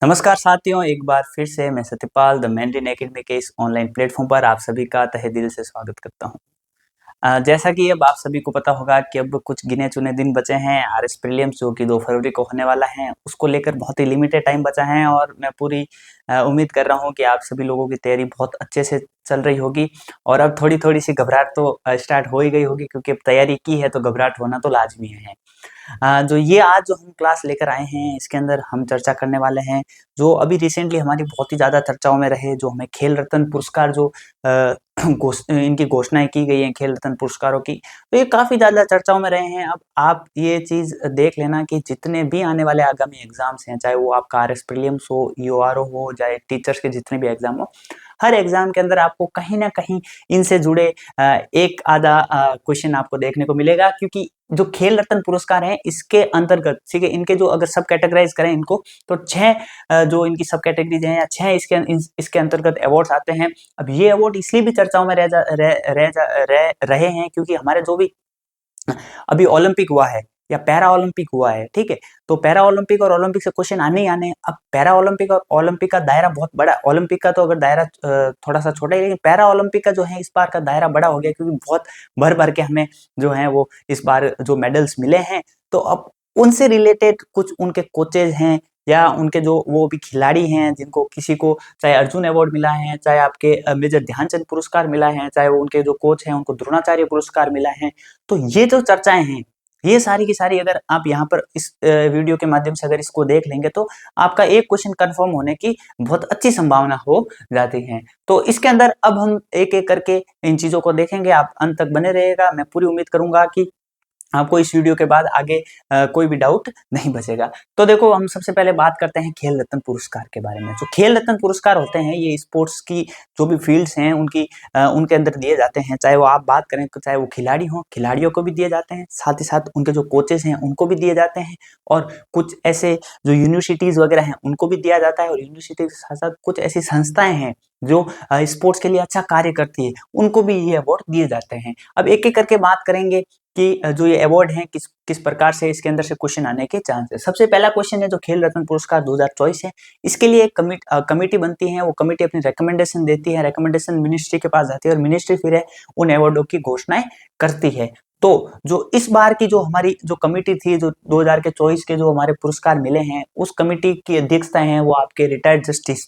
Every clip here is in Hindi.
नमस्कार साथियों, एक बार फिर से मैं सत्यपाल द मेंडिन एकेडमी के इस ऑनलाइन प्लेटफॉर्म पर आप सभी का तहे दिल से स्वागत करता हूं। जैसा कि अब आप सभी को पता होगा कि अब कुछ गिने-चुने दिन बचे हैं आरएस प्रीलिम्स जो कि 2 फरवरी को होने वाला है, उसको लेकर बहुत ही लिमिटेड टाइम बचा है और मैं पूरी उम्मीद कर रहा हूं कि आप सभी लोगों की तैयारी बहुत अच्छे से चल रही होगी और अब थोड़ी-थोड़ी सी घबराहट तो स्टार्ट हो ही गई होगी क्योंकि अब तैयारी की है तो घबराहट होना तो लाज़मी है। जो ये आज जो हम क्लास लेकर आए हैं, इसके अंदर हम चर्चा करने वाले हैं, जो अभी रिसेंटली हमारी बहुत ही ज़्यादा चर्चाओं में रहे, जो हमें खेल रत्न पुरस्कार जो इनकी घोषणाएँ की गई हैं खेल रत्न पुरस्कारों की, तो ये काफ़ी ज़्यादा चर्चाओं में रहे हैं। अब आप ये चीज़ देख लेना कि जितने भी आने वाले आगामी एग्ज़ाम्स हैं, चाहे वो आपका आरएस प्रीलिम्स हो, ईओआरओ हो, चाहे टीचर्स के जितने भी एग्ज़ाम हो, हर एग्ज़ाम के अंदर आपको कहीं न कहीं इनसे जुड़े एक आधा क्वेश्चन आपको देखने को मिलेगा क्योंकि जो खेल रत्न पुरस्कार हैं, इसके अंतर्गत ठीक है, इनके जो अगर सब कैटेगराइज़ करें इनको तो 6 जो इनकी सब कैटेगरीज़ हैं या 6 इसके अंतर्गत अवार्ड्स आते हैं। अब ये अवार्ड इसलिए भी चर्चाओं में रह रहे हैं क्योंकि हमारे जो भी अभी ओलंपिक हुआ है या पैरा ओलंपिक हुआ है, ठीक है? तो पैरा ओलंपिक और ओलंपिक से क्वेश्चन आने ही आने हैं। अब पैरा ओलंपिक और ओलंपिक का दायरा बहुत बड़ा है। ओलंपिक का तो अगर दायरा थोड़ा-सा छोटा है, लेकिन पैरा ओलंपिक का जो है इस बार का दायरा बड़ा हो गया क्योंकि बहुत भर-भर के हमें जो है वो इस बार जो मेडल्स मिले हैं। तो अब उनसे रिलेटेड कुछ उनके कोचेज़ हैं या उनके जो वो भी खिलाड़ी हैं जिनको किसी को चाहे अर्जुन अवार्ड मिला है, चाहे आपके मेजर ध्यानचंद पुरस्कार मिला है, चाहे वो उनके जो कोच हैं उनको द्रोणाचार्य पुरस्कार मिला है। तो ये जो चर्चाएँ हैं, ये सारी की सारी अगर आप यहाँ पर इस वीडियो के माध्यम से अगर इसको देख लेंगे तो आपका एक क्वेश्चन कन्फर्म होने की बहुत अच्छी संभावना हो जाती है। तो इसके अंदर अब हम एक-एक करके इन चीज़ों को देखेंगे, आप अंत तक बने रहिएगा। मैं पूरी उम्मीद करूँगा कि आपको इस वीडियो के बाद आगे कोई भी डाउट नहीं बचेगा। तो देखो हम सबसे पहले बात करते हैं खेल रत्न पुरस्कार के बारे में। जो खेल रत्न पुरस्कार होते हैं ये स्पोर्ट्स की जो भी फ़ील्ड्स हैं उनके अंदर दिए जाते हैं। चाहे वो आप बात करें तो चाहे वो खिलाड़ी हों, खिलाड़ियों को भी दिए जाते हैं। साथ ही साथ उनके जो कोचेज़ हैं उनको भी दिए जाते हैं और कुछ ऐसे जो यूनिवर्सिटीज़ वग़ैरह हैं उनको भी दिया जाता है और यूनिवर्सिटी के साथ-साथ कुछ ऐसी संस्थाएँ हैं जो स्पोर्ट्स के लिए अच्छा कार्य करती है, उनको भी ये अवार्ड दिए जाते हैं। अब एक-एक करके बात करेंगे कि जो ये अवार्ड हैं किस किस प्रकार से इसके अंदर से क्वेश्चन आने के चांस है। सबसे पहला क्वेश्चन है जो खेल रत्न पुरस्कार 2024 है, इसके लिए एक कमिटी बनती है, वो कमिटी अपनी रिकमेंडेशन देती है, रिकमेंडेशन मिनिस्ट्री के पास जाती है और मिनिस्ट्री फिर है उन अवार्डों की घोषणाएँ करती है। तो जो इस बार की जो हमारी जो कमिटी थी, जो 2024 के जो हमारे पुरस्कार मिले हैं, उस कमिटी की अध्यक्षता है वो आपके रिटायर्ड जस्टिस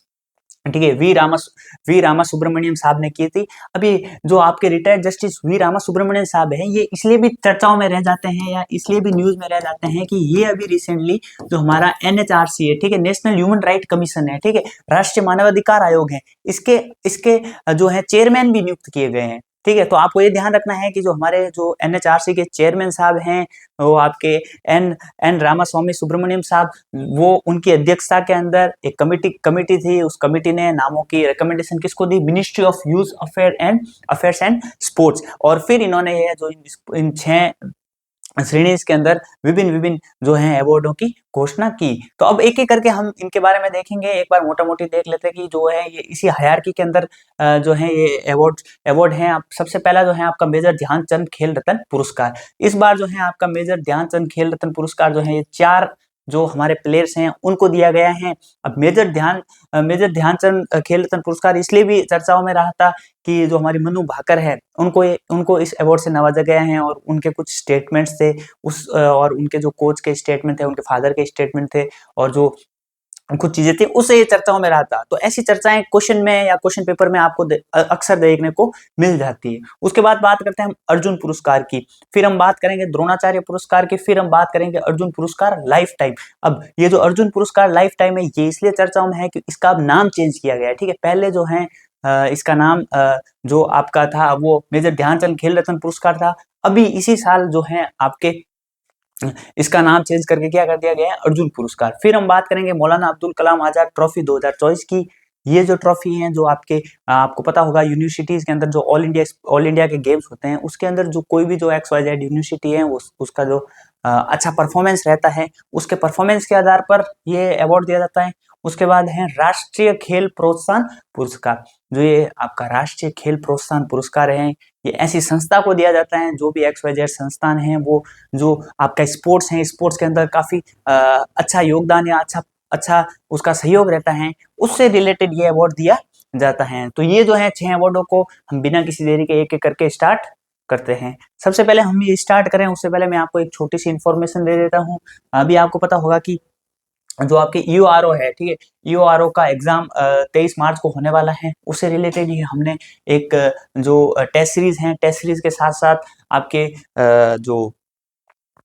ठीक है, वी रामा सुब्रमण्यम साहब ने की थी। अभी जो आपके retired justice V Rama Subramaniam साहब हैं, ये इसलिए भी चर्चाओं में रह जाते हैं या इसलिए भी न्यूज़ में रह जाते हैं कि ये अभी रिसेंटली जो हमारा एनएचआरसी है, ठीक है, नेशनल ह्यूमन राइट कमीशन है, ठीक है, राष्ट्रीय मानवाधिकार आयोग है, इसके इसके जो है चेयरमैन भी नियुक्त किए गए हैं। ठीक है, तो आपको ये ध्यान रखना है कि जो हमारे जो एनएचआरसी के चेयरमैन साहब हैं, वो आपके एन एन रामास्वामी सुब्रमण्यम साहब वो उनकी अध्यक्षता के अंदर एक कमिटी थी। उस कमिटी ने नामों की रिकमेंडेशन किसको दी? Ministry of youth affairs and sports और फिर इन्होंने ये जो इन 6 श्रेणीज़ के अंदर विभिन्न-विभिन्न जो हैं अवार्डों की घोषणा की। तो अब एक-एक करके हम इनके बारे में देखेंगे, एक बार मोटा-मोटी देख लेते हैं कि जो है ये इसी हायरार्की के अंदर जो है ये अवार्ड हैं। आप सबसे पहला जो है आपका मेजर ध्यानचंद खेल रत्न पुरस्कार। इस बार जो है आपका मेजर ध्यानचंद खेल रत्न पुरस्कार जो है ये 4 जो हमारे प्लेयर्स हैं उनको दिया गया है। अब मेजर ध्यानचंद खेल रत्न पुरस्कार इसलिए भी चर्चाओं में रहा था कि जो हमारी मनु भाकर है उनको इस अवार्ड से नवाजा गया है और उनके कुछ स्टेटमेंट्स थे और उनके जो कोच के स्टेटमेंट थे, उनके फादर के स्टेटमेंट थे और जो कुछ चीजें थी उससे ये चर्चाओं में रहा था। तो ऐसी चर्चाएं क्वेश्चन में या क्वेश्चन पेपर में आपको अक्सर देखने को मिल जाती है। उसके बाद बात करते हैं हम अर्जुन पुरस्कार की, फिर हम बात करेंगे द्रोणाचार्य पुरस्कार की, फिर हम बात करेंगे अर्जुन पुरस्कार लाइफ टाइम। अब ये जो अर्जुन पुरस्कार लाइफ टाइम है ये इसलिए चर्चाओं में है कि इसका अब नाम चेंज किया गया है। ठीक है, पहले जो है इसका नाम जो आपका था वो मेजर ध्यानचंद खेल रत्न पुरस्कार था। अभी इसी साल जो है आपके इसका नाम चेंज करके क्या कर दिया गया है? अर्जुन पुरस्कार। फिर हम बात करेंगे मौलाना अब्दुल कलाम आजाद ट्रॉफी 2024 की। ये जो ट्रॉफी है जो आपको पता होगा यूनिवर्सिटीज के अंदर जो ऑल इंडिया के गेम्स होते हैं उसके अंदर जो कोई भी जो XYZ यूनिवर्सिटी है उसका जो अच्छा परफॉर्मेंस रहता है उसके परफॉर्मेंस के आधार पर ये अवार्ड दिया जाता है। उसके बाद है राष्ट्रीय खेल प्रोत्साहन पुरस्कार। जो ये आपका राष्ट्रीय खेल प्रोत्साहन पुरस्कार है ये ऐसी संस्था को दिया जाता है जो भी XYZ संस्थान है वो जो आपका स्पोर्ट्स है, स्पोर्ट्स के अंदर काफ़ी अच्छा योगदान या अच्छा अच्छा उसका सहयोग रहता है, उससे रिलेटेड ये अवार्ड दिया जाता है। तो ये जो है 6 अवार्डों को हम बिना किसी देरी के एक एक करके स्टार्ट करते हैं। सबसे पहले हम ये स्टार्ट करें उससे पहले मैं आपको एक छोटी सी इन्फॉर्मेशन दे देता हूँ। अभी आपको पता होगा कि जो आपके ईओआरओ है, ठीक है, ईओआरओ का एग्जाम 23 मार्च को होने वाला है। उससे रिलेटेड ही हमने एक जो टेस्ट सीरीज है, टेस्ट सीरीज के साथ साथ आपके जो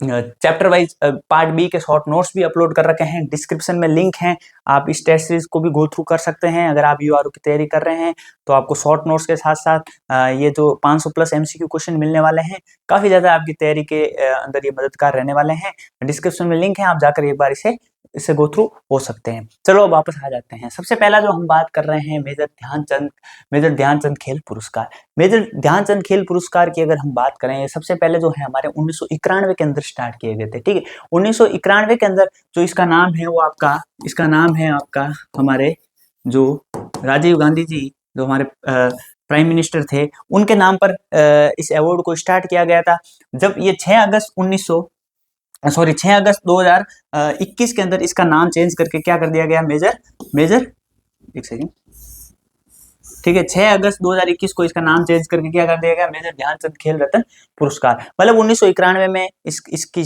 चैप्टर वाइज पार्ट बी के शॉर्ट नोट्स भी अपलोड कर रखे हैं, डिस्क्रिप्शन में लिंक है, आप इस टेस्ट सीरीज को भी गो थ्रू कर सकते हैं। अगर आप यूआरओ की तैयारी कर रहे हैं तो आपको शॉर्ट नोट्स के साथ साथ ये जो 500 प्लस एमसीक्यू क्वेश्चन मिलने वाले हैं, काफी ज्यादा आपकी तैयारी के अंदर ये मददगार रहने वाले हैं। डिस्क्रिप्शन में लिंक है, आप जाकर एक बार इसे गो थ्रू हो सकते हैं। चलो अब वापस आ जाते हैं। सबसे पहला जो हम बात कर रहे हैं मेजर ध्यानचंद खेल पुरस्कार। मेजर ध्यानचंद खेल पुरस्कार की अगर हम बात करें, सबसे पहले जो है हमारे 1991 के अंदर स्टार्ट किए गए थे, ठीक है। 1991 के अंदर जो इसका नाम है आपका हमारे जो राजीव गांधी जी, जो हमारे प्राइम मिनिस्टर थे, उनके नाम पर इस अवार्ड को स्टार्ट किया गया था। जब ये 6 अगस्त 2021 के अंदर इसका नाम चेंज करके क्या कर दिया गया, मेजर एक सेकंड, ठीक है, 6 अगस्त 2021 को इसका नाम चेंज करके क्या कर दिया गया, मेजर ध्यानचंद खेल रत्न पुरस्कार। मतलब 1991 में इसकी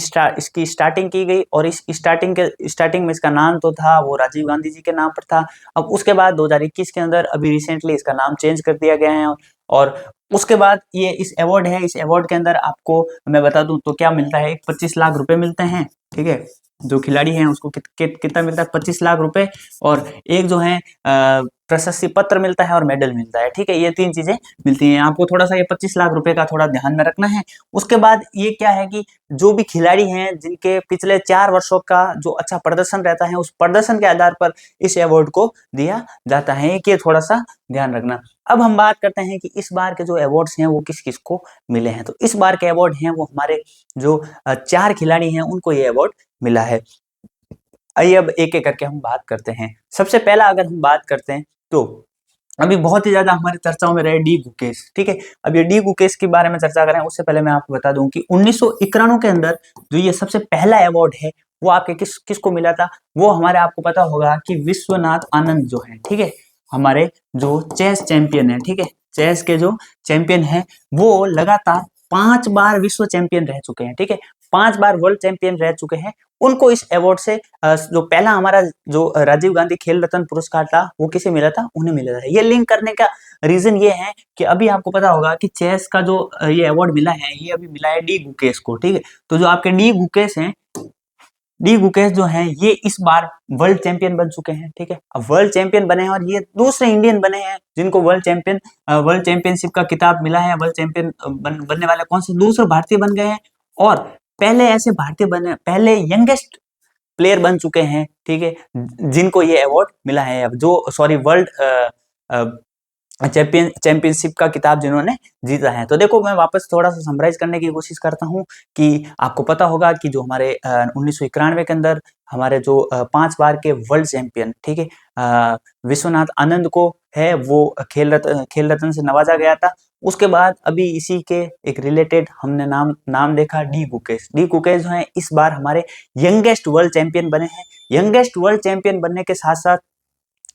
स्टार्टिंग की गई और इस स्टार्टिंग में इसका नाम तो था वो राजीव गांधी जी के नाम पर था। अब उसके बाद 2021 के अंदर अभी रिसेंटली इसका नाम चेंज कर दिया गया है और उसके बाद ये इस अवार्ड है। इस अवार्ड के अंदर आपको मैं बता दूं तो क्या मिलता है, 25 लाख रुपए मिलते हैं, ठीक है। जो खिलाड़ी हैं उसको कितना मिलता है, 25 लाख रुपए, और एक जो है प्रशस्ति पत्र मिलता है और मेडल मिलता है, ठीक है। ये 3 चीजें मिलती हैं आपको। थोड़ा सा ये 25 लाख रुपए का थोड़ा ध्यान में रखना है। उसके बाद ये क्या है कि जो भी खिलाड़ी हैं जिनके पिछले 4 वर्षों का जो अच्छा प्रदर्शन रहता है, उस प्रदर्शन के आधार पर इस अवार्ड को दिया जाता है, कि थोड़ा सा ध्यान रखना। अब हम बात करते हैं कि इस बार के जो अवार्ड्स हैं वो किस किस को मिले हैं। तो इस बार के अवार्ड हैं वो हमारे जो 4 खिलाड़ी हैं उनको ये अवार्ड मिला है। आइए अब एक एक करके हम बात करते हैं। सबसे पहला अगर हम बात करते हैं तो अभी बहुत ही ज्यादा हमारी चर्चाओं में रहे डी गुकेश, ठीक है। अब ये डी गुकेश के बारे में चर्चा करें उससे पहले मैं आपको बता दूं कि 1991 के अंदर जो ये सबसे पहला अवार्ड है वो आपके किसको मिला था। वो हमारे, आपको पता होगा कि विश्वनाथ आनंद जो है, ठीक है, हमारे जो चेस चैंपियन है, ठीक है, चेस के जो चैंपियन है, वो लगातार 5 बार विश्व चैंपियन रह चुके हैं, ठीक है, 5 बार वर्ल्ड चैंपियन रह चुके हैं। उनको इस अवार्ड से जो पहला हमारा जो राजीव गांधी खेल रत्न पुरस्कार था वो किसे मिला था, उन्हें मिला था। ये लिंक करने का रीजन ये है कि अभी आपको पता होगा कि चेस का जो ये अवार्ड मिला है, ये अभी मिला है डी गुकेश को, ठीक है। तो जो आपके डी गुकेश हैं, डी गुकेश जो हैं ये इस बार वर्ल्ड चैंपियन बन चुके हैं, ठीक है। अब वर्ल्ड चैंपियन बने हैं और ये दूसरे इंडियन बने हैं जिनको वर्ल्ड चैंपियनशिप का खिताब मिला है। वर्ल्ड चैंपियन बनने वाले कौन से दूसरे भारतीय बन गए हैं, और पहले ऐसे भारतीय बने, पहले यंगेस्ट प्लेयर बन चुके हैं, ठीक है, जिनको ये अवार्ड मिला है। अब जो वर्ल्ड चैंपियनशिप का किताब जिन्होंने जीता है। तो देखो मैं वापस थोड़ा सा समराइज करने की कोशिश करता हूँ कि आपको पता होगा कि जो हमारे 1991 के अंदर हमारे जो 5 बार के वर्ल्ड चैंपियन, ठीक है, विश्वनाथ आनंद को है वो खेल रत्न से नवाजा गया था। उसके बाद अभी इसी के एक रिलेटेड हमने नाम देखा डी गुकेश। डी गुकेश जो है इस बार हमारे यंगेस्ट वर्ल्ड चैंपियन बने हैं। यंगेस्ट वर्ल्ड चैंपियन बनने के साथ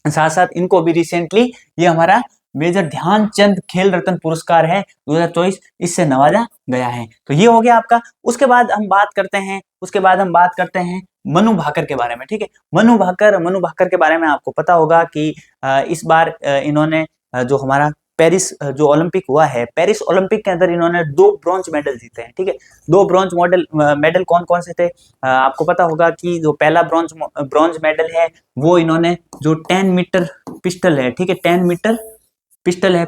साथ इनको भी रिसेंटली ये हमारा मेजर ध्यानचंद खेल रत्न पुरस्कार है 2024 इससे नवाजा गया है। तो ये हो गया आपका। उसके बाद हम बात करते हैं मनु भाकर के बारे में, ठीक है। मनु भाकर के बारे में आपको पता होगा कि इस बार इन्होंने जो हमारा पेरिस जो ओलंपिक हुआ है, पेरिस ओलंपिक के अंदर इन्होंने 2 ब्रॉन्ज मेडल जीते हैं, ठीक है। 2 ब्रॉन्ज मेडल कौन कौन से थे, आपको पता होगा कि जो पहला ब्रॉन्ज मेडल है वो इन्होंने जो 10 मीटर पिस्टल है, ठीक है, 10 मीटर पिस्टल है,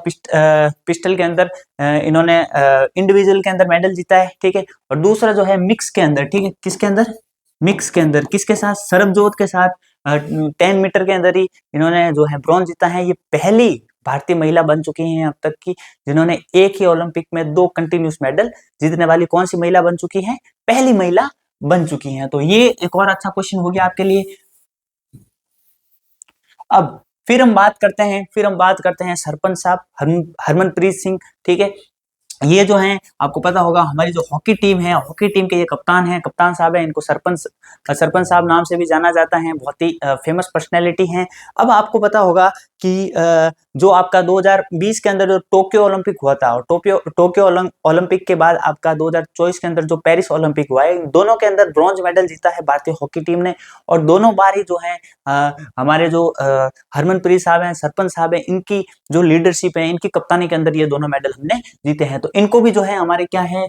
पिस्टल के अंदर इन्होंने इंडिविजुअल के अंदर मेडल जीता है, ठीक है। और दूसरा जो है मिक्स के अंदर, ठीक है, मिक्स के अंदर किसके साथ, सरबजोत के साथ 10 मीटर के अंदर ही इन्होंने जो है ब्रॉन्ज जीता है। ये पहली भारतीय महिला बन चुकी हैं अब तक की जिन्होंने एक ही ओलंपिक में 2 कंटिन्यूस मेडल जीतने वाली कौन सी महिला बन चुकी है, पहली महिला बन चुकी हैं। तो ये एक और अच्छा क्वेश्चन हो गया आपके लिए। अब फिर हम बात करते हैं सरपंच साहब हरमनप्रीत सिंह, ठीक है। ये जो हैं आपको पता होगा हमारी जो हॉकी टीम है, हॉकी टीम के ये कप्तान हैं, कप्तान साहब हैं, इनको सरपंच सरपंच साहब नाम से भी जाना जाता है, बहुत ही फेमस पर्सनैलिटी हैं। अब आपको पता होगा कि जो आपका 2020 के अंदर जो टोक्यो ओलंपिक हुआ था और टोक्यो ओलंपिक के बाद आपका 2024 के अंदर जो पेरिस ओलंपिक हुआ है, इन दोनों के अंदर ब्रॉन्ज मेडल जीता है भारतीय हॉकी टीम ने। और दोनों बार ही जो है हमारे जो हरमनप्रीत साहब हैं, सरपंच साहब हैं, इनकी जो लीडरशिप है, इनकी कप्तानी के अंदर ये दोनों मेडल हमने जीते हैं। तो इनको भी जो है हमारे क्या है,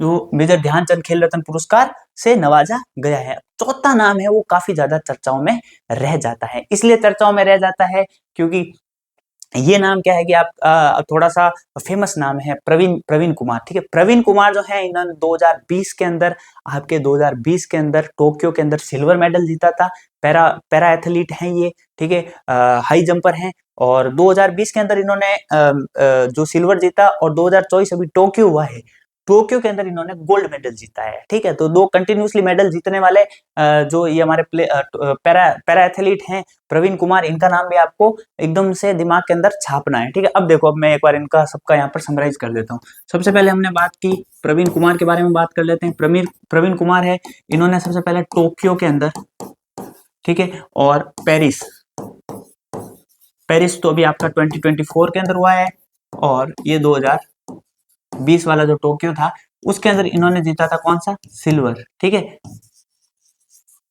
जो मेजर ध्यानचंद खेल रत्न पुरस्कार से नवाजा गया है। चौथा नाम है वो काफी ज्यादा चर्चाओं में रह जाता है, इसलिए चर्चाओं में रह जाता है क्योंकि ये नाम क्या है कि आप थोड़ा सा फेमस नाम है, प्रवीण प्रवीण कुमार। ठीक है, प्रवीण कुमार जो है इन्होंने 2020 के अंदर आपके 2020 के अंदर टोक्यो के अंदर सिल्वर मेडल जीता था। पैरा पैरा एथलीट हैं ये, ठीक है, हाई जंपर हैं। और 2020 के अंदर इन्होंने जो सिल्वर जीता और 2024 अभी टोक्यो हुआ है, टोक्यो के अंदर इन्होंने गोल्ड मेडल जीता है। ठीक है, तो दो कंटिन्यूसली मेडल जीतने वाले जो ये हमारे पैरा एथलीट हैं प्रवीण कुमार, इनका नाम भी आपको एकदम से दिमाग के अंदर छापना है। ठीक है, अब देखो, अब मैं एक बार इनका सबका यहाँ पर समराइज कर देता हूँ। सबसे पहले हमने बात की प्रवीण कुमार के बारे में, बात कर लेते हैं। प्रवीण कुमार है, इन्होंने सबसे पहले टोक्यो के अंदर, ठीक है, और पेरिस पेरिस तो अभी आपका 2024 के अंदर हुआ है, और ये 2020 वाला जो टोक्यो था उसके अंदर इन्होंने जीता था कौन सा, सिल्वर। ठीक है,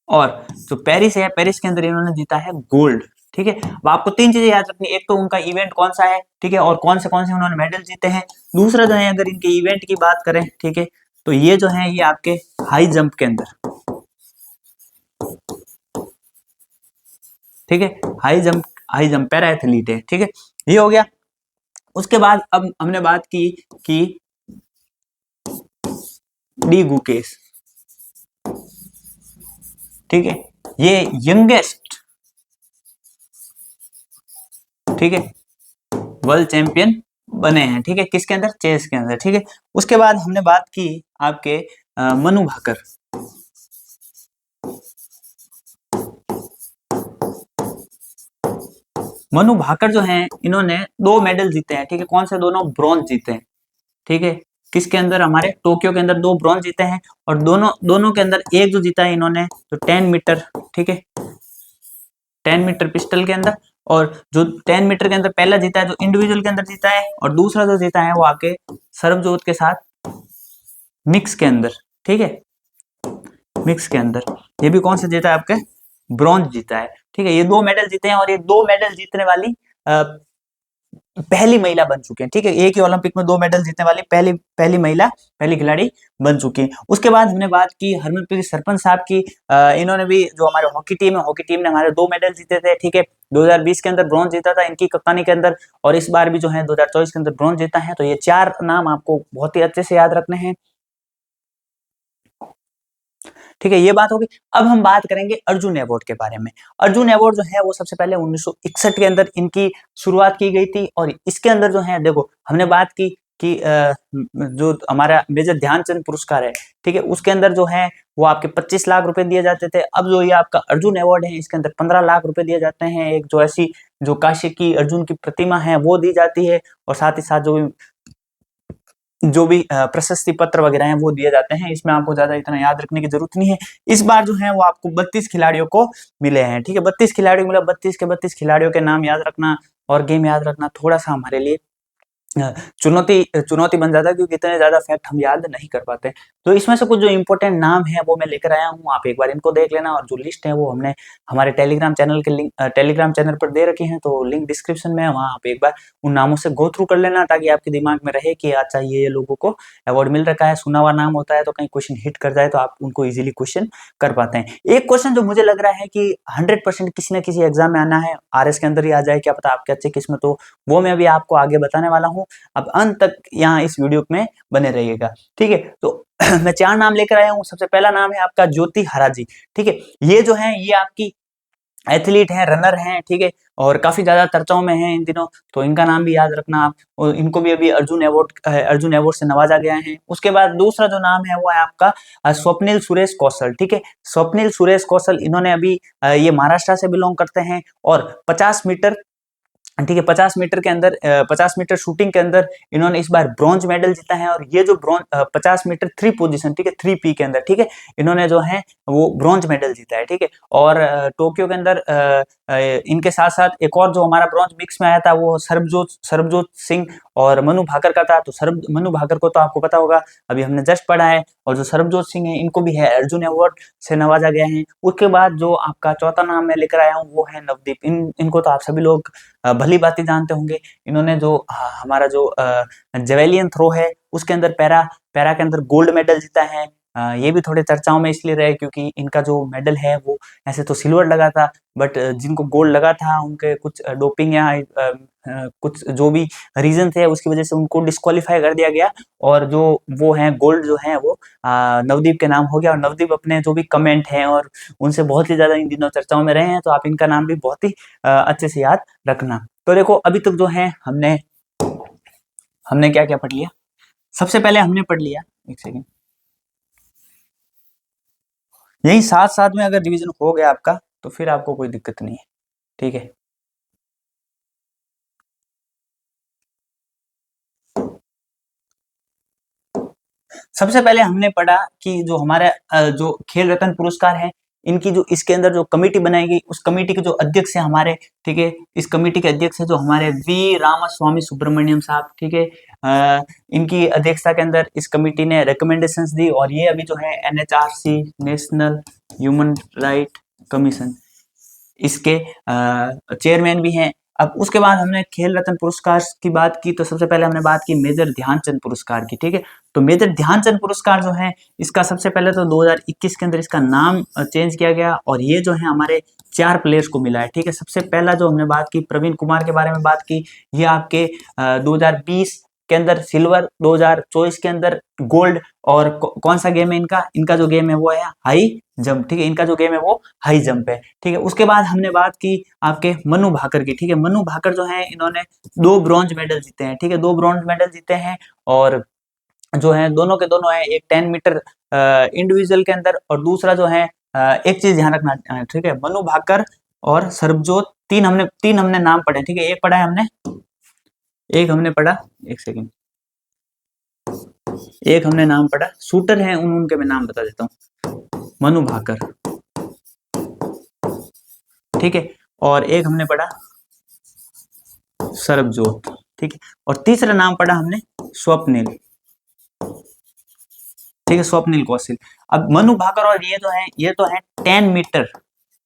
और जो पेरिस है, पेरिस के अंदर इन्होंने जीता है गोल्ड। ठीक है, अब आपको तीन चीजें याद रखनी, एक तो उनका इवेंट कौन सा है, ठीक है, और कौन से उन्होंने मेडल जीते हैं। दूसरा जो है अगर इनके इवेंट की बात करें, ठीक है, तो ये जो है ये आपके हाई जंप के अंदर, ठीक है, हाई जंप पैरा एथलीट है। ठीक है, ये हो गया। उसके बाद अब हमने बात की कि डी गुकेश, ठीक है, ये यंगेस्ट, ठीक है, वर्ल्ड चैंपियन बने हैं। ठीक है, किसके अंदर, चेस के अंदर। ठीक है, उसके बाद हमने बात की आपके मनु भाकर, मनु भाकर जो हैं इन्होंने 2 मेडल जीते हैं। ठीक है, कौन से दोनों, ब्रॉन्ज जीते हैं। ठीक है, किसके अंदर, हमारे टोक्यो के अंदर 2 ब्रॉन्ज जीते हैं, और दोनों दोनों के अंदर एक जो जीता है इन्होंने तो 10 मीटर, ठीक है, 10 मीटर पिस्टल के अंदर। और जो 10 मीटर के अंदर पहला जीता है, जो इंडिविजुअल के अंदर जीता है, और दूसरा जो जीता है वो आके सर्वजोत के साथ मिक्स के अंदर। ठीक है, मिक्स के अंदर ये भी कौन सा जीता है, आपके ब्रॉन्ज जीता है। ठीक है, ये 2 मेडल जीते हैं, और ये 2 मेडल जीतने वाली पहली महिला बन चुके हैं। ठीक है, एक ही ओलंपिक में 2 मेडल जीतने वाली पहली महिला, पहली खिलाड़ी बन चुकी है। उसके बाद हमने बात की हरमनप्रीत सरपंच साहब की। इन्होंने भी, जो हमारे हॉकी टीम है, हॉकी टीम ने हमारे 2 मेडल जीते थे। ठीक है, 2020 के अंदर ब्रॉन्ज जीता था इनकी कप्तानी के अंदर, और इस बार भी जो है 2024 के अंदर ब्रॉन्ज जीता है। तो ये 4 नाम आपको बहुत ही अच्छे से याद रखने हैं। ठीक है, ये बात होगी। अब हम बात करेंगे अर्जुन अवार्ड के बारे में। अर्जुन अवार्ड जो है वो सबसे पहले 1961 के अंदर इनकी शुरुआत की गई थी, और इसके अंदर जो है, देखो हमने बात की कि जो हमारा मेजर ध्यानचंद पुरस्कार है, ठीक है, उसके अंदर जो है वो आपके 25 लाख रुपए दिए जाते थे। अब जो ये आपका अर्जुन अवार्ड है, इसके अंदर 15 लाख रुपए दिए जाते हैं। एक जो ऐसी जो काशी की अर्जुन की प्रतिमा है वो दी जाती है, और साथ ही साथ जो भी प्रशस्ति पत्र वगैरह हैं वो दिए जाते हैं। इसमें आपको ज्यादा इतना याद रखने की जरूरत नहीं है। इस बार जो है वो आपको 32 खिलाड़ियों को मिले हैं। ठीक है, 32 खिलाड़ियों मिला, 32 के 32 खिलाड़ियों के नाम याद रखना और गेम याद रखना थोड़ा सा हमारे लिए चुनौती बन जाता है, क्योंकि इतने ज्यादा फैक्ट हम याद नहीं कर पाते। तो इसमें से कुछ जो इंपॉर्टेंट नाम है वो मैं लेकर आया हूँ, आप एक बार इनको देख लेना। और जो लिस्ट है वो हमने हमारे टेलीग्राम चैनल के लिंक, टेलीग्राम चैनल पर दे रखी है, तो लिंक डिस्क्रिप्शन में है, वहाँ आप एक बार उन नामों से गो थ्रू कर लेना, ताकि आपके दिमाग में रहे कि अच्छा ये लोगों को अवार्ड मिल रखा है। सुना हुआ नाम होता है, तो कहीं क्वेश्चन हिट कर जाए तो आप उनको इजिली क्वेश्चन कर पाते हैं। एक क्वेश्चन जो मुझे लग रहा है कि 100% किसी न किसी एग्जाम में आना है, RS के अंदर ही आ जाए, क्या पता आपके अच्छे किस्मत हो, वो मैं अभी आपको आगे बताने वाला हूँ। अब अंत तक यहाँ इस वीडियो में बने रहिएगा। ठीक है, तो मैं 4 नाम लेकर आया हूँ। सबसे पहला नाम है आपका ज्योति हराजी। ठीक है, ये जो है ये आपकी एथलीट हैं, रनर हैं, ठीक है, और काफी ज्यादा चर्चाओं में हैं इन दिनों, तो इनका नाम भी याद रखना आप। और इनको भी अभी अर्जुन अवार्ड से नवाजा गया है। उसके बाद दूसरा जो नाम है वो है आपका स्वप्निल सुरेश कौशल। ठीक है, स्वप्निल सुरेश कौशल, इन्होंने अभी ये महाराष्ट्र से बिलोंग करते हैं, और 50 मीटर ठीक है, 50 मीटर के अंदर 50 मीटर शूटिंग के अंदर इन्होंने इस बार ब्रॉन्ज मेडल जीता है। और ये जो 50 मीटर 3 पोजीशन, ठीक है, 3P के अंदर, ठीक है, इन्होंने जो है वो ब्रॉन्ज मेडल जीता है। ठीक है, और टोक्यो के अंदर इनके साथ साथ एक और जो हमारा ब्रॉन्ज मिक्स में आया था वो सरबजोत सिंह और मनु भाकर का था। तो मनु भाकर को तो आपको पता होगा, अभी हमने जस्ट पढ़ा है। और जो सरबजोत सिंह है इनको भी है अर्जुन अवार्ड से नवाजा गया है। उसके बाद जो आपका चौथा नाम मैं लेकर आया हूँ वो है नवदीप। इनको तो आप सभी लोग भली भांति जानते होंगे। इन्होंने जो हमारा जो जेवेलियन थ्रो है उसके अंदर पैरा के अंदर गोल्ड मेडल जीता है। ये भी थोड़े चर्चाओं में इसलिए रहे क्योंकि इनका जो मेडल है वो ऐसे तो सिल्वर लगा था, बट जिनको गोल्ड लगा था उनके कुछ डोपिंग या कुछ जो भी रीजन थे उसकी वजह से उनको डिस्क्वालीफाई कर दिया गया। और जो वो है गोल्ड जो है वो नवदीप के नाम हो गया। और नवदीप अपने जो भी कमेंट हैं और उनसे बहुत ही ज्यादा इन दिनों चर्चाओं में रहे हैं, तो आप इनका नाम भी बहुत ही अच्छे से याद रखना। तो देखो अभी तक जो है हमने हमने क्या क्या पढ़ लिया। सबसे पहले हमने पढ़ लिया, एक सेकेंड, यही साथ साथ में अगर रिवीजन हो गया आपका तो फिर आपको कोई दिक्कत नहीं है। ठीक है, सबसे पहले हमने पढ़ा कि जो हमारे जो खेल रत्न पुरस्कार है इनकी जो इसके अंदर जो कमेटी बनाई गई उस कमेटी के जो अध्यक्ष है हमारे, ठीक है, इस कमेटी के अध्यक्ष है जो हमारे वी रामास्वामी सुब्रमण्यम साहब। ठीक है, इनकी अध्यक्षता के अंदर इस कमेटी ने रिकमेंडेशंस दी। और ये अभी जो है NHRC national human right commission इसके चेयरमैन भी हैं। अब उसके बाद हमने खेल रत्न पुरस्कार की बात की, तो सबसे पहले हमने बात की मेजर ध्यानचंद पुरस्कार की। ठीक है, तो मेजर ध्यानचंद पुरस्कार जो है इसका सबसे पहले तो 2021 के अंदर इसका नाम चेंज किया गया और ये जो है हमारे 4 प्लेयर्स को मिला है। ठीक है, सबसे पहला जो हमने बात की प्रवीण कुमार के बारे में बात की, ये आपके 2020 के अंदर सिल्वर, 2024 के अंदर गोल्ड। और कौन सा गेम है इनका, इनका जो गेम है वो है हाई जंप। ठीक है, इनका जो गेम है वो हाई जंप है। ठीक है, उसके बाद हमने बात की आपके मनु भाकर की। ठीक है, मनु भाकर जो है इन्होंने 2 ब्रॉन्ज मेडल जीते हैं। ठीक है, 2 ब्रॉन्ज मेडल जीते हैं और जो है दोनों के दोनों है एक 10 मीटर इंडिविजुअल के अंदर। और दूसरा जो है एक चीज ध्यान रखना, ठीक है, मनु भाकर और सरबजोत, तीन हमने नाम पढ़े। ठीक है, एक पढ़ा है हमने, एक हमने पढ़ा, एक सेकेंड, एक हमने नाम पढ़ा शूटर है उनके मैं नाम बता देता हूँ, मनु भाकर। ठीक है, और एक हमने पढ़ा सरबजोत। ठीक है, और तीसरा नाम पढ़ा हमने स्वप्निल। ठीक है, स्वप्निल कौशिल। अब मनु भाकर और ये तो है 10 मीटर।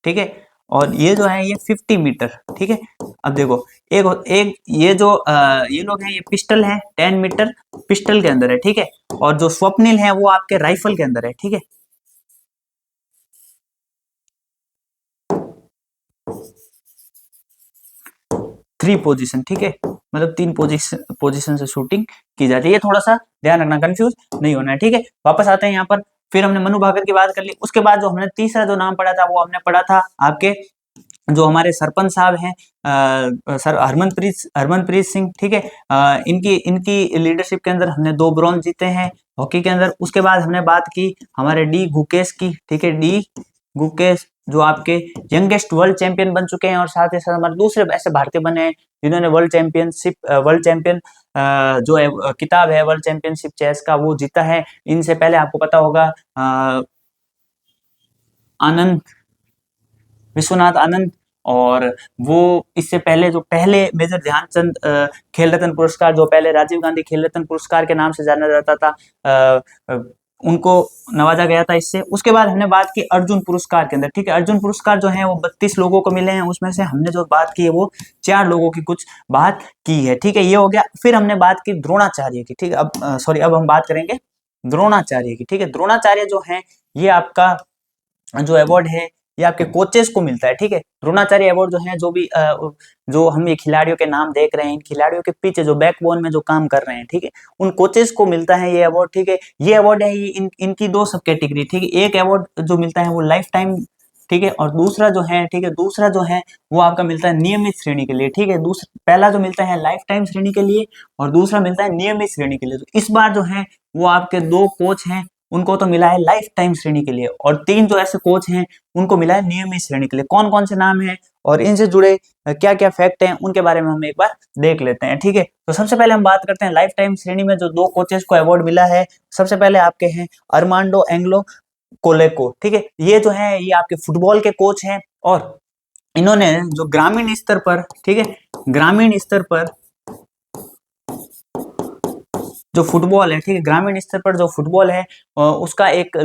ठीक है, और ये जो है ये 50 मीटर। ठीक है, अब देखो एक एक ये जो ये लोग हैं ये पिस्टल है, 10 मीटर पिस्टल के अंदर है। ठीक है, और जो स्वप्निल है वो आपके राइफल के अंदर है। ठीक है, 3 पोजीशन। ठीक है, मतलब 3 पोजीशन से शूटिंग की जाती है। ये थोड़ा सा ध्यान रखना, कंफ्यूज नहीं होना है। ठीक है, वापस आते हैं यहाँ पर। फिर हमने मनु भाकर की बात कर ली। उसके बाद जो हमने तीसरा जो नाम पढ़ा था वो हमने पढ़ा था आपके जो हमारे सरपंच साहब हैं सर हरमनप्रीत सिंह। ठीक है, इनकी इनकी लीडरशिप के अंदर हमने 2 ब्रॉन्ज जीते हैं हॉकी के अंदर। उसके बाद हमने बात की हमारे डी गुकेश की। ठीक है, डी गुकेश जो आपके यंगेस्ट वर्ल्ड चैंपियन बन चुके हैं और साथ ही साथ हमारे दूसरे ऐसे भारतीय बने हैं जिन्होंने वर्ल्ड चैंपियन जो है किताब है वर्ल्ड चैंपियनशिप चेस का वो जीता है। इनसे पहले आपको पता होगा आनंद विश्वनाथ आनंद। और वो इससे पहले जो पहले मेजर ध्यानचंद खेल रत्न पुरस्कार जो पहले राजीव गांधी खेल रत्न पुरस्कार के नाम से जाना जाता था उनको नवाजा गया था इससे। उसके बाद हमने बात की अर्जुन पुरस्कार के अंदर। ठीक है, अर्जुन पुरस्कार जो है वो 32 लोगों को मिले हैं, उसमें से हमने जो बात की है वो 4 लोगों की कुछ बात की है। ठीक है, ये हो गया। फिर हमने बात की द्रोणाचार्य की। ठीक है, अब हम बात करेंगे द्रोणाचार्य की। ठीक है, द्रोणाचार्य जो है ये आपका जो अवार्ड है ये आपके कोचेस को मिलता है। ठीक है, द्रोणाचार्य अवार्ड जो है जो हम ये खिलाड़ियों के नाम देख रहे हैं इन खिलाड़ियों के पीछे जो बैकबोन में जो काम कर रहे हैं, ठीक है, उन कोचेस को मिलता है ये अवार्ड। ठीक है, ये अवार्ड है ये इनकी 2 सब कैटेगरी। ठीक है, एक अवार्ड जो मिलता है वो लाइफ टाइम। ठीक है, और दूसरा जो है, ठीक है, दूसरा जो है वो आपका मिलता है नियमित श्रेणी के लिए। ठीक है, दूसरा पहला जो मिलता है लाइफ टाइम श्रेणी के लिए और दूसरा मिलता है नियमित श्रेणी के लिए। तो इस बार जो है वो आपके 2 कोच हैं उनको तो मिला है लाइफ टाइम श्रेणी के लिए, और 3 जो ऐसे कोच हैं उनको मिला है नियमित श्रेणी के लिए। कौन कौन से नाम हैं और इनसे जुड़े क्या क्या फैक्ट हैं उनके बारे में हम एक बार देख लेते हैं, ठीक है। तो सबसे पहले हम बात करते हैं लाइफ टाइम श्रेणी में जो 2 कोचेस को अवार्ड मिला है। सबसे पहले आपके हैं अरमांडो एंग्लो कोलेको, ठीक है। ये जो है ये आपके फुटबॉल के कोच हैं, और इन्होंने जो ग्रामीण स्तर पर, ठीक है, ग्रामीण स्तर पर जो फुटबॉल है, ठीक है, ग्रामीण स्तर पर जो फुटबॉल है उसका एक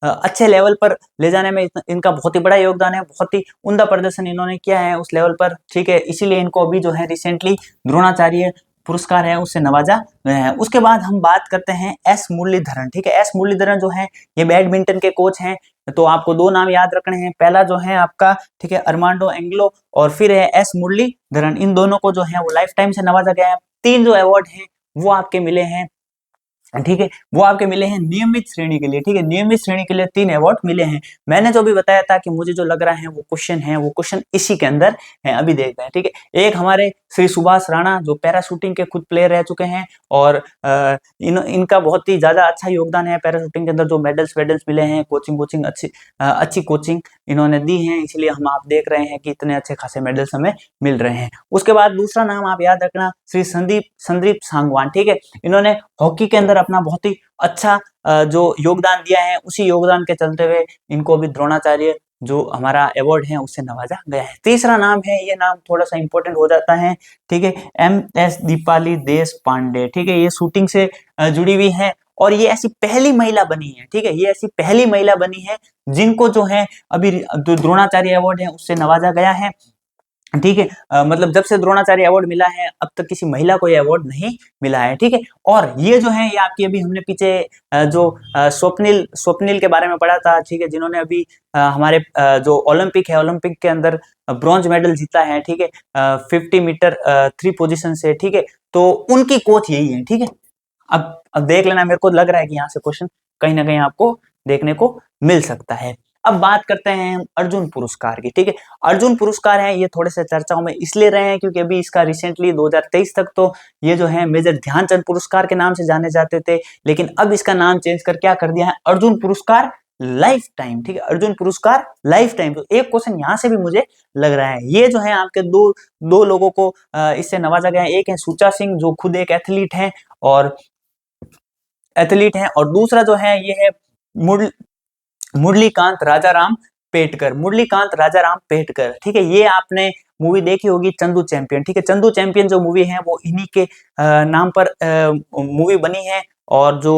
अच्छे लेवल पर ले जाने में इनका बहुत ही बड़ा योगदान है। बहुत ही उम्दा प्रदर्शन इन्होंने किया है उस लेवल पर, ठीक है। इसीलिए इनको अभी जो है रिसेंटली द्रोणाचार्य पुरस्कार है उससे नवाजा गया है। उसके बाद हम बात करते हैं एस मुरलीधरन, ठीक है। एस मुरलीधरन जो है ये बैडमिंटन के कोच हैं। तो आपको 2 नाम याद रखने हैं, पहला जो है आपका, ठीक है, अरमांडो एंग्लो, और फिर है एस मुरलीधरन। इन दोनों को जो है वो लाइफ टाइम से नवाजा गया है। 3 जो अवार्ड हैं वो आपके मिले हैं, ठीक है, वो आपके मिले हैं नियमित श्रेणी के लिए, ठीक है। नियमित श्रेणी के लिए 3 अवार्ड मिले हैं। मैंने जो भी बताया था कि मुझे जो लग रहा है वो क्वेश्चन इसी के अंदर है, अभी देखते हैं, ठीक है। एक हमारे श्री सुभाष राणा जो पैराशूटिंग के खुद प्लेयर रह चुके हैं, और इनका बहुत ही ज्यादा अच्छा योगदान है पैराशूटिंग के अंदर। जो मेडल्स मिले हैं, कोचिंग अच्छी कोचिंग इन्होंने दी है, इसलिए हम आप देख रहे हैं कि इतने अच्छे खासे मेडल्स हमें मिल रहे हैं। उसके बाद दूसरा नाम आप याद रखना, श्री संदीप सांगवान, ठीक है। इन्होंने हॉकी के अंदर अपना बहुत ही अच्छा जो योगदान दिया है, उसी योगदान के चलते हुए इनको अभी द्रोणाचार्य जो हमारा अवार्ड है उससे नवाजा गया है। तीसरा नाम है, ये नाम थोड़ा सा इंपॉर्टेंट हो जाता है, ठीक है, MS दीपाली देश पांडे, ठीक है। ये शूटिंग से जुड़ी हुई है, और ये ऐसी पहली महिला बनी है, ठीक है, ये ऐसी पहली महिला बनी है जिनको जो है अभी द्रोणाचार्य अवार्ड है उससे नवाजा गया है, ठीक है। मतलब जब से द्रोणाचार्य अवार्ड मिला है अब तक किसी महिला को यह अवार्ड नहीं मिला है, ठीक है। और ये जो है ये आपकी अभी हमने पीछे जो स्वप्निल के बारे में पढ़ा था, ठीक है, जिन्होंने अभी हमारे जो ओलंपिक है, ओलंपिक के अंदर ब्रॉन्ज मेडल जीता है, ठीक है, 50 मीटर 3 पोजीशन से, ठीक है। तो उनकी कोच यही है, ठीक है। अब देख लेना, मेरे को लग रहा है कि यहाँ से क्वेश्चन कहीं ना कहीं आपको देखने को मिल सकता है। अब बात करते हैं हम अर्जुन पुरस्कार की, ठीक है। अर्जुन पुरस्कार है, ये थोड़े से चर्चाओं में इसलिए रहे हैं क्योंकि अभी इसका रिसेंटली 2023 तक तो ये जो है मेजर ध्यानचंद पुरस्कार के नाम से जाने जाते थे, लेकिन अब इसका नाम चेंज कर क्या कर दिया है, अर्जुन पुरस्कार लाइफ टाइम, ठीक है, अर्जुन पुरस्कार लाइफ टाइम। तो एक क्वेश्चन यहाँ से भी मुझे लग रहा है, ये जो है आपके दो लोगों को इससे नवाजा गया है। एक है सुचा सिंह जो खुद एक एथलीट हैं, और दूसरा जो है ये है मुरलीकांत राजाराम पेटकर, ठीक है। ये आपने मूवी देखी होगी चंदू चैंपियन, ठीक है। चंदू चैंपियन जो मूवी है वो इन्हीं के नाम पर मूवी बनी है। और जो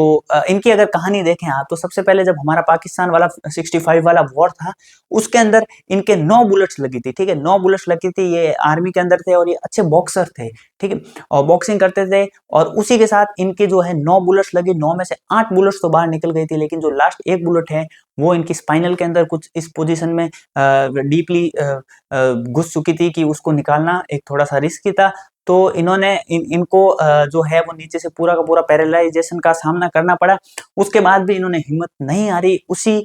इनकी अगर कहानी देखें आप, तो सबसे पहले जब हमारा पाकिस्तान वाला 65 वाला वॉर था, उसके अंदर इनके 9 बुलेट्स लगी थी, ठीक है, 9 बुलेट्स लगी थी। ये आर्मी के अंदर थे और ये अच्छे बॉक्सर थे, ठीक है, और बॉक्सिंग करते थे। और उसी के साथ इनके जो है 9 बुलेट्स लगी, 9 में से 8 बुलेट्स तो बाहर निकल गई थी, लेकिन जो लास्ट 1 बुलेट है वो इनकी स्पाइनल के अंदर कुछ इस पोजीशन में डीपली घुस चुकी थी कि उसको निकालना एक थोड़ा सा रिस्की था। तो इन्होंने इनको जो है वो नीचे से पूरा का पूरा पैरालाइजेशन का सामना करना पड़ा। उसके बाद भी इन्होंने हिम्मत नहीं हारी, उसी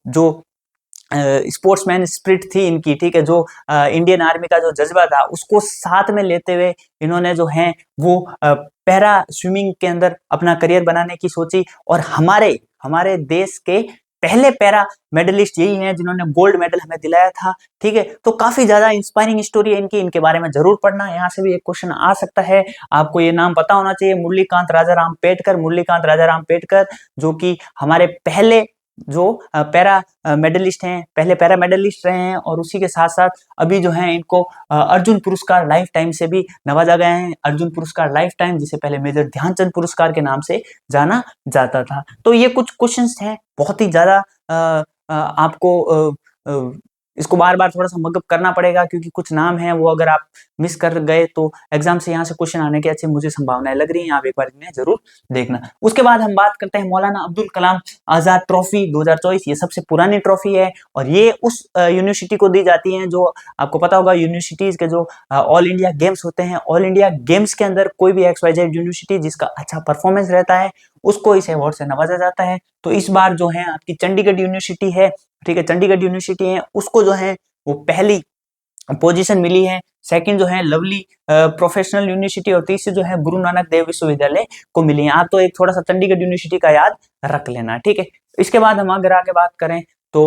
जो स्पोर्ट्समैन स्पिरिट थी इनकी, ठीक है, जो इंडियन आर्मी का जो जज्बा था उसको साथ में लेते हुए इन्होंने जो है वो पैरा स्विमिंग के अंदर अपना करियर बनाने की सोची। और हमारे देश के पहले पैरा मेडलिस्ट यही हैं जिन्होंने गोल्ड मेडल हमें दिलाया था, ठीक है। तो काफी ज्यादा इंस्पायरिंग स्टोरी है इनकी, इनके बारे में जरूर पढ़ना। यहाँ से भी एक क्वेश्चन आ सकता है, आपको ये नाम पता होना चाहिए, मुरलीकांत राजाराम पेटकर, जो कि हमारे पहले जो पैरा मेडलिस्ट हैं, पहले पैरा मेडलिस्ट रहे हैं। और उसी के साथ साथ अभी जो है इनको अर्जुन पुरस्कार लाइफ टाइम से भी नवाजा गया है, अर्जुन पुरस्कार लाइफ टाइम, जिसे पहले मेजर ध्यानचंद पुरस्कार के नाम से जाना जाता था। तो ये कुछ क्वेश्चंस हैं, बहुत ही ज्यादा आपको इसको बार बार थोड़ा सा मगअप करना पड़ेगा, क्योंकि कुछ नाम हैं वो अगर आप मिस कर गए तो एग्जाम से यहाँ से क्वेश्चन आने की अच्छी मुझे संभावनाएं लग रही हैं। आप एक बार इन्हें जरूर देखना। उसके बाद हम बात करते हैं मौलाना अब्दुल कलाम आजाद ट्रॉफी 2024। ये सबसे पुरानी ट्रॉफी है, और ये उस यूनिवर्सिटी को दी जाती है जो आपको पता होगा, यूनिवर्सिटीज के जो ऑल इंडिया गेम्स होते हैं, ऑल इंडिया गेम्स के अंदर कोई भी XYZ यूनिवर्सिटी जिसका अच्छा परफॉर्मेंस रहता है उसको इस अवार्ड से नवाजा जाता है। तो इस बार जो है आपकी चंडीगढ़ यूनिवर्सिटी है, ठीक है, चंडीगढ़ यूनिवर्सिटी है, उसको जो है वो पहली पोजीशन मिली है। सेकंड जो है लवली प्रोफेशनल यूनिवर्सिटी, और तीसरी जो है गुरु नानक देव विश्वविद्यालय को मिली है। आप तो एक थोड़ा सा चंडीगढ़ यूनिवर्सिटी का याद रख लेना, ठीक है। इसके बाद हम अगर आगे बात करें तो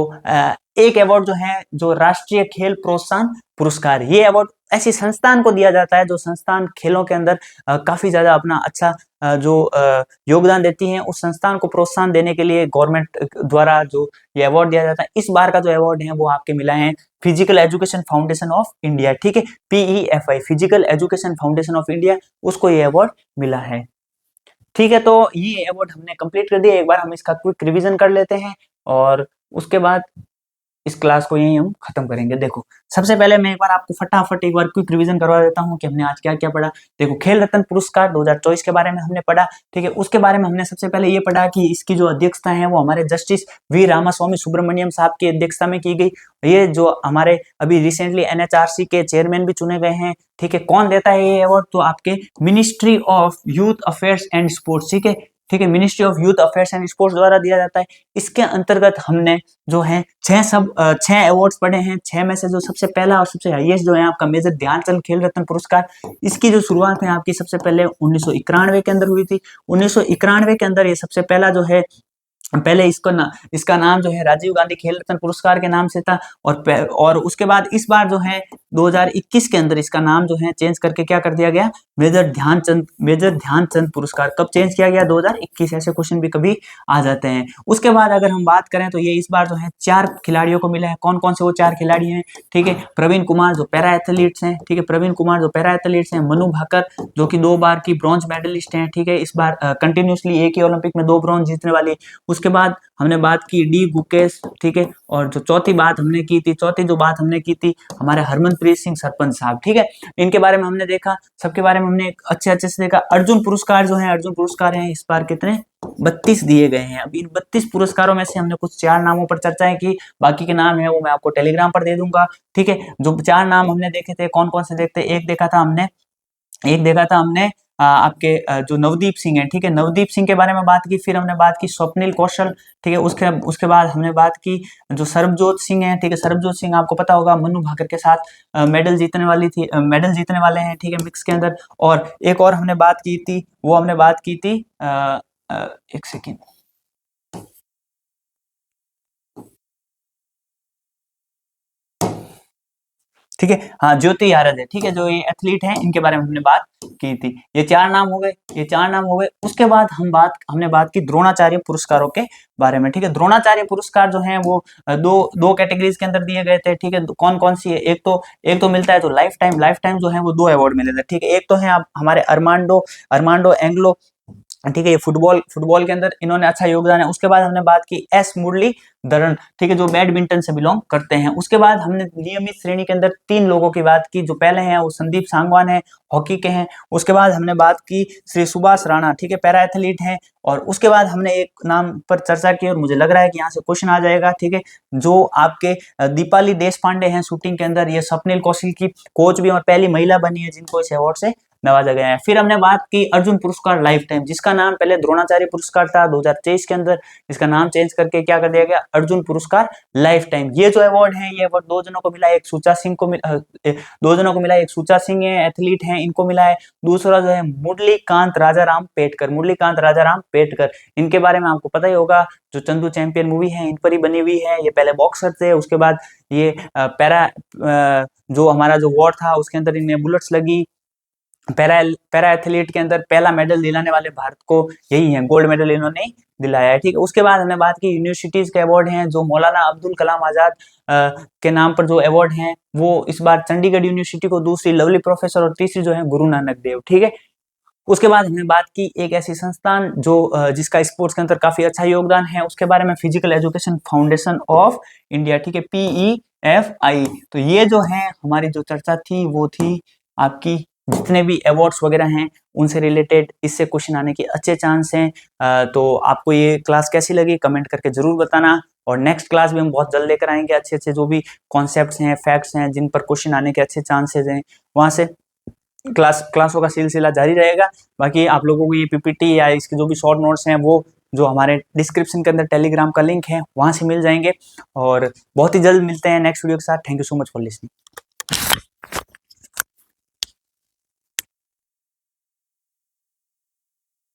एक अवार्ड जो है जो राष्ट्रीय खेल प्रोत्साहन पुरस्कार, ये अवार्ड ऐसी संस्थान को दिया जाता है जो संस्थान खेलों के अंदर काफी ज्यादा अपना अच्छा योगदान देती है। उस संस्थान को प्रोत्साहन देने के लिए गवर्नमेंट द्वारा जो ये अवार्ड दिया जाता है। इस बार का जो अवार्ड है वो आपके मिला है physical education foundation of India, ठीक है, PEFI, physical education foundation of India, उसको ये अवार्ड मिला है, ठीक है। तो ये अवार्ड हमने कंप्लीट कर दिया। एक बार हम इसका क्विक रिवीजन कर लेते हैं और उसके बाद इस क्लास को यहीं हम खत्म करेंगे। देखो, सबसे पहले मैं एक बार आपको फटाफट एक बार क्विक रिवीजन करवा देता हूँ कि हमने आज क्या क्या पढ़ा। देखो, खेल रत्न पुरस्कार 2024 के बारे में हमने पढ़ा, ठीक है। उसके बारे में हमने सबसे पहले ये पढ़ा कि इसकी जो अध्यक्षता है वो हमारे जस्टिस वी रामास्वामी सुब्रमण्यम साहब की अध्यक्षता में की गई। ये जो हमारे अभी रिसेंटली NHRC के चेयरमैन भी चुने गए हैं, ठीक है। कौन देता है ये अवार्ड? तो आपके ministry of youth affairs and sports, ठीक है, ठीक है, ministry of youth affairs and sports द्वारा दिया जाता है। इसके अंतर्गत हमने जो है 6 अवार्ड्स पढ़े हैं। 6 में से जो सबसे पहला और सबसे हाईएस्ट जो है आपका मेजर ध्यानचंद खेल रत्न पुरस्कार, इसकी जो शुरुआत है आपकी सबसे पहले 1991 के अंदर हुई थी। 1991 के अंदर ये सबसे पहला जो है, पहले इसका नाम जो है राजीव गांधी खेल रत्न पुरस्कार के नाम से था, और उसके बाद इस बार जो है 2021 के अंदर इसका नाम जो है चेंज करके क्या कर दिया गया, मेजर ध्यानचंद पुरस्कार। कब चेंज किया गया? 2021। ऐसे क्वेश्चन भी कभी आ जाते हैं। उसके बाद अगर हम बात करें तो ये इस बार जो है 4 खिलाड़ियों को मिला है। कौन कौन से वो 4 खिलाड़ी हैं? ठीक है, प्रवीण कुमार जो पैरा एथलीट्स हैं, ठीक है, प्रवीण कुमार जो पैरा एथलीट्स हैं, मनु भाकर जो कि 2 बार की ब्रॉन्ज मेडलिस्ट हैं, ठीक है, इस बार कंटिन्यूसली एक ही ओलंपिक में 2 ब्रॉन्ज जीतने वाली। उसके बाद हमने बात की डी गुकेश, ठीक है, और जो चौथी जो बात हमने की थी हमारे हरमनप्रीत सिंह सरपंच साहब, ठीक है। इनके बारे में हमने देखा, सबके बारे में हमने अच्छे से देखा। अर्जुन पुरस्कार जो है, अर्जुन पुरस्कार हैं इस बार कितने? 32 दिए गए हैं। अब इन 32 पुरस्कारों में से हमने कुछ 4 नामों पर चर्चाएं की, बाकी के नाम है वो मैं आपको टेलीग्राम पर दे दूंगा, ठीक है। जो 4 नाम हमने देखे थे, कौन कौन से देखते? एक देखा था हमने आपके जो नवदीप सिंह है, ठीक है, नवदीप सिंह के बारे में बात की। फिर हमने बात की स्वप्निल कौशल, ठीक है। उसके बाद हमने बात की जो सरबजोत सिंह है, ठीक है, सरबजोत सिंह आपको पता होगा मनु भाकर के साथ मेडल जीतने वाले हैं, ठीक है, मिक्स के अंदर। और एक और हमने बात की थी, वो हमने बात की थी एक सेकेंड, ठीक है, हाँ, ज्योति यारद है, ठीक है, जो ये एथलीट हैं इनके बारे में हमने बात की थी। ये 4 नाम हो गए। उसके बाद हमने बात की द्रोणाचार्य पुरस्कारों के बारे में, ठीक है। द्रोणाचार्य पुरस्कार जो हैं वो दो कैटेगरीज के अंदर दिए गए थे, ठीक है। कौन कौन सी है? एक तो मिलता है जो लाइफ टाइम जो है वो 2 अवार्ड मिले थे, ठीक है। एक तो है आप हमारे अरमांडो एंग्लो, ठीक है, ये फुटबॉल के अंदर इन्होंने अच्छा योगदान है। उसके बाद हमने बात की एस मुरलीधरन, ठीक है, जो बैडमिंटन से बिलोंग करते हैं। उसके बाद हमने नियमित श्रेणी के अंदर 3 लोगों की बात की। जो पहले हैं वो संदीप सांगवान है, हॉकी के हैं। उसके बाद हमने बात की श्री सुभाष राणा, ठीक है, पैरा एथलीट हैं। और उसके बाद हमने एक नाम पर चर्चा की और मुझे लग रहा है कि यहाँ से क्वेश्चन आ जाएगा, ठीक है, जो आपके दीपाली देश पांडे हैं शूटिंग के अंदर। ये स्वप्निल कौशल की कोच भी और पहली महिला बनी है जिनको इस अवार्ड से नवाजा गया है। फिर हमने बात की अर्जुन पुरस्कार लाइफ टाइम, जिसका नाम पहले द्रोणाचार्य पुरस्कार था 2023 के अंदर, इसका नाम चेंज करके क्या कर दिया गया, अर्जुन पुरस्कार लाइफ टाइम। ये जो अवार्ड है, ये अवार्ड 2 जनों को मिला है। एक सुचा सिंह को 2 जनों को मिला है। एक सुचा सिंह है, एथलीट हैं, इनको मिला है। दूसरा जो है मुरलीकांत राजाराम पेटकर, इनके बारे में आपको पता ही होगा, जो चंदू चैंपियन मूवी है इन पर ही बनी हुई है। ये पहले बॉक्सर थे, उसके बाद ये जो हमारा जो वॉर था उसके अंदर इन्हें बुलेट्स लगी। पैरा एथलीट के अंदर पहला मेडल दिलाने वाले भारत को यही है, गोल्ड मेडल इन्होंने दिलाया है, ठीक है। उसके बाद हमने बात की यूनिवर्सिटीज के अवार्ड हैं, जो मौलाना अब्दुल कलाम आजाद के नाम पर जो अवार्ड हैं वो इस बार चंडीगढ़ यूनिवर्सिटी को, दूसरी लवली प्रोफेसर और तीसरी जो है गुरु नानक देव, ठीक है। उसके बाद हमने बात की एक ऐसी संस्थान जो जिसका स्पोर्ट्स के अंदर काफी अच्छा योगदान है, उसके बारे में physical education foundation of India, ठीक है, PEFI। तो ये जो है हमारी जो चर्चा थी वो थी आपकी जितने भी अवार्ड्स वगैरह हैं उनसे रिलेटेड, इससे क्वेश्चन आने के अच्छे चांस हैं। तो आपको ये क्लास कैसी लगी कमेंट करके जरूर बताना, और नेक्स्ट क्लास भी हम बहुत जल्द लेकर आएंगे अच्छे जो भी कॉन्सेप्ट्स हैं, फैक्ट्स हैं, जिन पर क्वेश्चन आने के अच्छे चांसेस हैं, वहां से क्लासों का सिलसिला जारी रहेगा। बाकी आप लोगों को ये PPT या इसके जो भी शॉर्ट नोट्स हैं वो जो हमारे डिस्क्रिप्शन के अंदर टेलीग्राम का लिंक है वहां से मिल जाएंगे, और बहुत ही जल्द मिलते हैं नेक्स्ट वीडियो के साथ। Thank you so much for listening.